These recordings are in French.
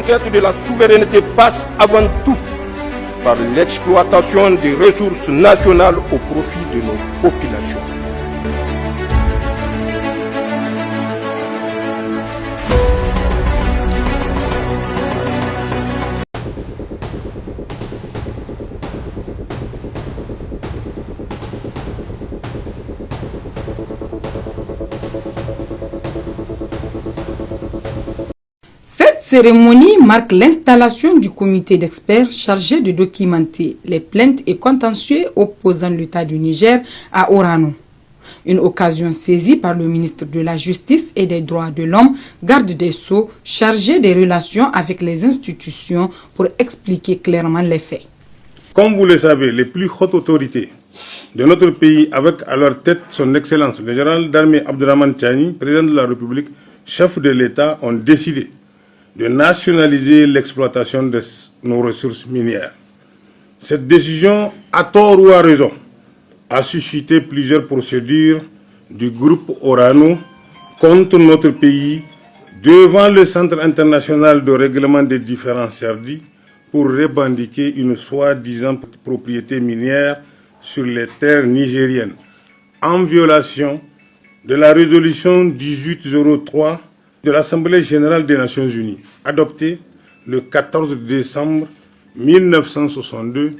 conquête de la souveraineté passe avant tout par l'exploitation des ressources nationales au profit de nos populations. Cette cérémonie marque l'installation du comité d'experts chargé de documenter les plaintes et contentieux opposant l'État du Niger à Orano. Une occasion saisie par le ministre de la Justice et des Droits de l'Homme, garde des Sceaux, chargé des relations avec les institutions pour expliquer clairement les faits. Comme vous le savez, les plus hautes autorités de notre pays, avec à leur tête son Excellence, le général d'armée Abdourahmane Tiani, président de la République, chef de l'État, ont décidé de nationaliser l'exploitation de nos ressources minières. Cette décision, à tort ou à raison, a suscité plusieurs procédures du groupe Orano contre notre pays devant le Centre international de règlement des différends CERDI pour revendiquer une soi-disant propriété minière sur les terres nigériennes, en violation de la résolution 1803 de l'Assemblée générale des Nations unies, adoptée le 14 décembre 1962,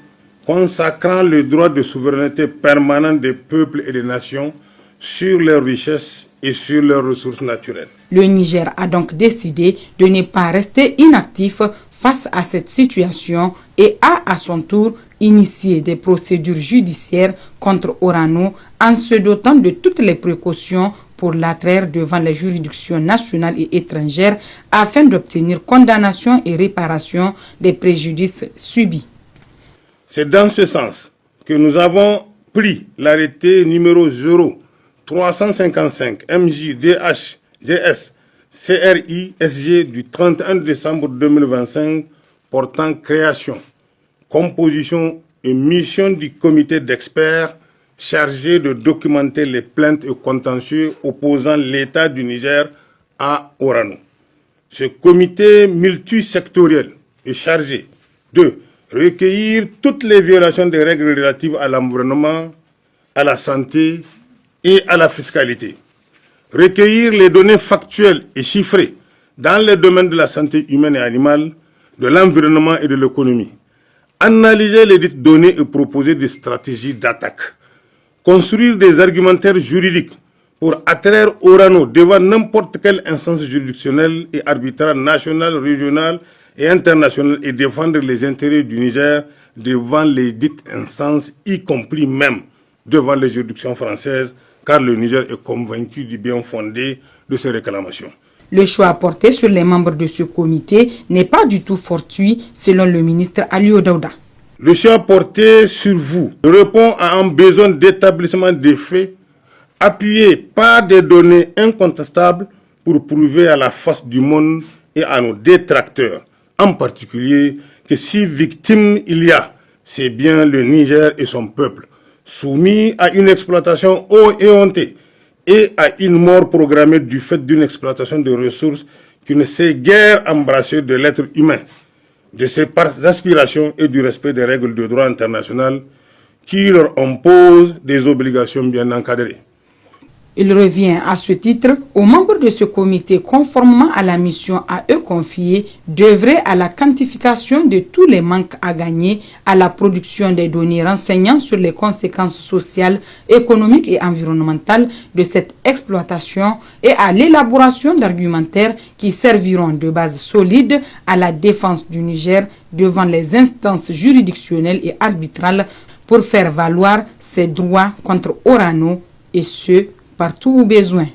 consacrant le droit de souveraineté permanent des peuples et des nations sur leurs richesses et sur leurs ressources naturelles. Le Niger a donc décidé de ne pas rester inactif face à cette situation et a à son tour initié des procédures judiciaires contre Orano en se dotant de toutes les précautions pour l'attraire devant les juridictions nationales et étrangères afin d'obtenir condamnation et réparation des préjudices subis. C'est dans ce sens que nous avons pris l'arrêté numéro 0355 MJDH-GS CRI-SG du 31 décembre 2025 portant création, composition et mission du comité d'experts chargé de documenter les plaintes et contentieux opposant l'État du Niger à Orano. Ce comité multisectoriel est chargé de recueillir toutes les violations des règles relatives à l'environnement, à la santé et à la fiscalité. Recueillir les données factuelles et chiffrées dans les domaines de la santé humaine et animale, de l'environnement et de l'économie. Analyser les dites données et proposer des stratégies d'attaque. Construire des argumentaires juridiques pour attraire Orano devant n'importe quelle instance juridictionnelle et arbitrale nationale, régionale et internationale et défendre les intérêts du Niger devant les dites instances, y compris même devant les juridictions françaises, car le Niger est convaincu du bien fondé de ces réclamations. Le choix porté sur les membres de ce comité n'est pas du tout fortuit, selon le ministre Aliou Daouda. Le choix porté sur vous répond à un besoin d'établissement des faits appuyé par des données incontestables pour prouver à la face du monde et à nos détracteurs, en particulier, que si victime il y a, c'est bien le Niger et son peuple, soumis à une exploitation éhontée et à une mort programmée du fait d'une exploitation de ressources qui ne sait guère embrasser de l'être humain, de ses aspirations et du respect des règles de droit international qui leur imposent des obligations bien encadrées. Il revient à ce titre aux membres de ce comité, conformément à la mission à eux confiée, d'œuvrer à la quantification de tous les manques à gagner, à la production des données renseignant sur les conséquences sociales, économiques et environnementales de cette exploitation et à l'élaboration d'argumentaires qui serviront de base solide à la défense du Niger devant les instances juridictionnelles et arbitrales pour faire valoir ses droits contre Orano et ceux partout au besoin.